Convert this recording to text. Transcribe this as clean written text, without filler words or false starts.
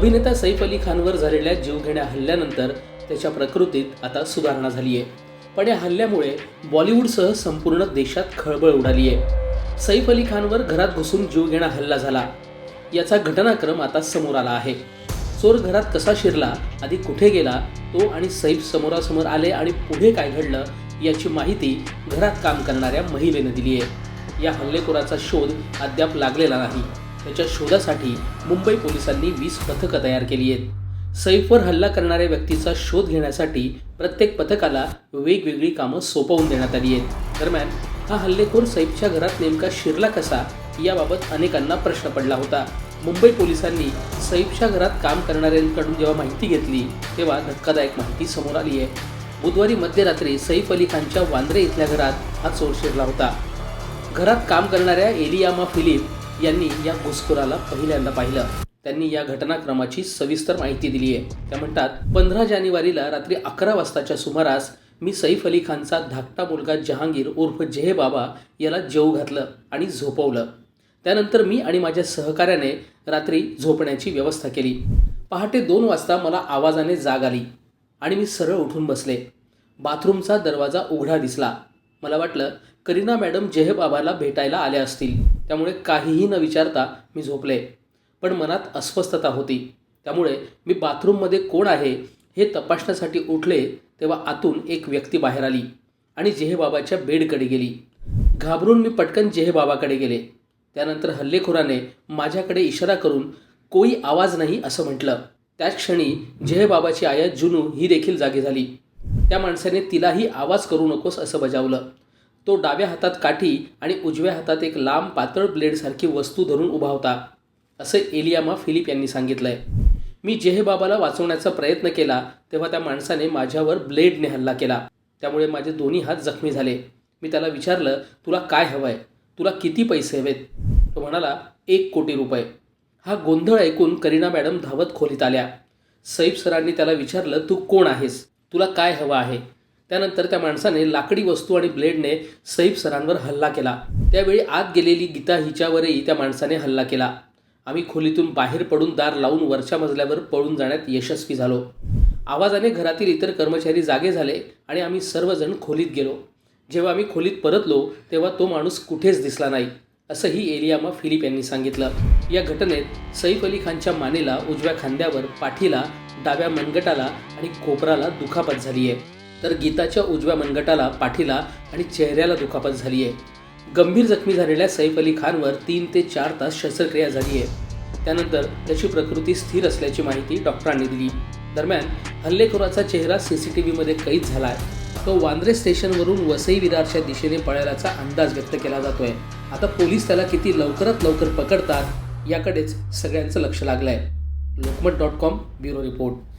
अभिनेता सैफ अली खानवर झालेल्या जीवघेण्या हल्ल्यानंतर त्याच्या प्रकृतीत आता सुधारणा झाली आहे. पण या हल्ल्यामुळे बॉलिवूडसह संपूर्ण देशात खळबळ उडाली आहे. सैफ अली खानवर घरात घुसून जीवघेणा हल्ला झाला याचा घटनाक्रम आता समोर आला आहे. चोर घरात कसा शिरला, आधी कुठे गेला तो आणि सैफ समोरासमोर आले आणि पुढे काय घडलं याची माहिती घरात काम करणाऱ्या महिलेनं दिली आहे. या हल्लेखोराचा शोध अद्याप लागलेला नाही. त्याच्या शोधासाठी मुंबई पोलिसांनी 20 पथकं तयार केली आहेत. सैफवर हल्ला करणाऱ्या व्यक्तीचा शोध घेण्यासाठी प्रत्येक पथकाला वेगवेगळी कामं सोपवून देण्यात आली आहेत. दरम्यान हा हल्लेखोर सैफच्या घरात नेमका शिरला कसा याबाबत अनेकांना प्रश्न पडला होता. मुंबई पोलिसांनी सैफच्या घरात काम करणाऱ्यांकडून जेव्हा माहिती घेतली तेव्हा धक्कादायक माहिती समोर आली आहे. बुधवारी मध्यरात्री सैफ अली खानच्या वांद्रे इथल्या घरात हा चोर शिरला होता. घरात काम करणाऱ्या एलियामा फिलिप यांनी या घुसखोराला पहिल्यांदा पाहिलं. त्यांनी या घटनाक्रमाची सविस्तर माहिती दिली आहे. त्या म्हणतात, 15 जानेवारीला रात्री 11 वाजताच्या सुमारास मी सैफ अली खानचा धाकटा मुलगा जहांगीर उर्फ जेह बाबा याला जेवू घातलं आणि झोपवलं. त्यानंतर मी आणि माझ्या सहकार्याने रात्री झोपण्याची व्यवस्था केली. पहाटे 2 वाजता मला आवाजाने जाग आली आणि मी सरळ उठून बसले. बाथरूमचा दरवाजा उघडा दिसला. मला वाटलं करीना मॅडम जेह बाबाला भेटायला आल्या असतील, त्यामुळे काहीही न विचारता मी झोपले. पण मनात अस्वस्थता होती, त्यामुळे मी बाथरूममध्ये कोण आहे हे तपासण्यासाठी उठले तेव्हा आतून एक व्यक्ती बाहेर आली आणि जेह बाबाच्या बेडकडे गेली. घाबरून मी पटकन जेह बाबाकडे गेले. त्यानंतर हल्लेखोराने माझ्याकडे इशारा करून कोई आवाज नाही असं म्हटलं. त्याच क्षणी जेह बाबाची आया जुनू ही देखील जागी झाली. त्या माणसाने तिलाही आवाज करू नकोस असं बजावलं. तो डाव्या हातात काठी आणि उजव्या हातात एक लांब पातळ ब्लेडसारखी वस्तू धरून उभा होता असं एलियामा फिलिप यांनी सांगितलंय. मी जेह बाबाला वाचवण्याचा प्रयत्न केला तेव्हा त्या माणसाने माझ्यावर ब्लेडने हल्ला केला. त्यामुळे माझे दोन्ही हात जखमी झाले. मी त्याला विचारलं, तुला काय हवंय, तुला किती पैसे हवेत? तो म्हणाला 1 कोटी रुपये. हा गोंधळ ऐकून करीना मॅडम धावत खोलीत आल्या. सैफ सरांनी त्याला विचारलं, तू कोण आहेस, तुला काय हवं आहे? त्यानंतर त्या माणसाने लाकडी वस्तू आणि ब्लेडने सैफ सरांवर हल्ला केला. त्यावेळी आत गेलेली गीता हिच्यावरही त्या माणसाने हल्ला केला. आम्ही खोलीतून बाहेर पडून दार लावून वरच्या मजल्यावर पळून जाण्यात यशस्वी झालो. आवाजाने घरातील इतर कर्मचारी जागे झाले आणि आम्ही सर्वजण खोलीत गेलो. जेव्हा आम्ही खोलीत परतलो तेव्हा तो माणूस कुठेच दिसला नाही असंही एलियामा फिलिप यांनी सांगितलं. या घटनेत सैफ अली खानच्या मानेला, उजव्या खांद्यावर, पाठीला, डाव्या मनगटाला आणि कोपराला दुखापत झाली आहे. तर गीताच्या उजव्या मनगटाला, पाठीला आणि चेहऱ्याला दुखापत झाली आहे. गंभीर जखमी झालेल्या सैफ अली खानवर 3 ते 4 तास शस्त्रक्रिया झाली आहे. त्यानंतर त्याची प्रकृती स्थिर असल्याची माहिती डॉक्टरांनी दिली. दरम्यान हल्लेखोराचा चेहरा CCTVमध्ये कैद झाला आहे. तो वांद्रे स्टेशनवरून वसई विरारच्या दिशेने पळाल्याचा अंदाज व्यक्त केला जातोय. आता पोलीस त्याला किती लवकरात लवकर पकडतात याकडेच सगळ्यांचं लक्ष लागलंय. लोकमत.com ब्युरो रिपोर्ट.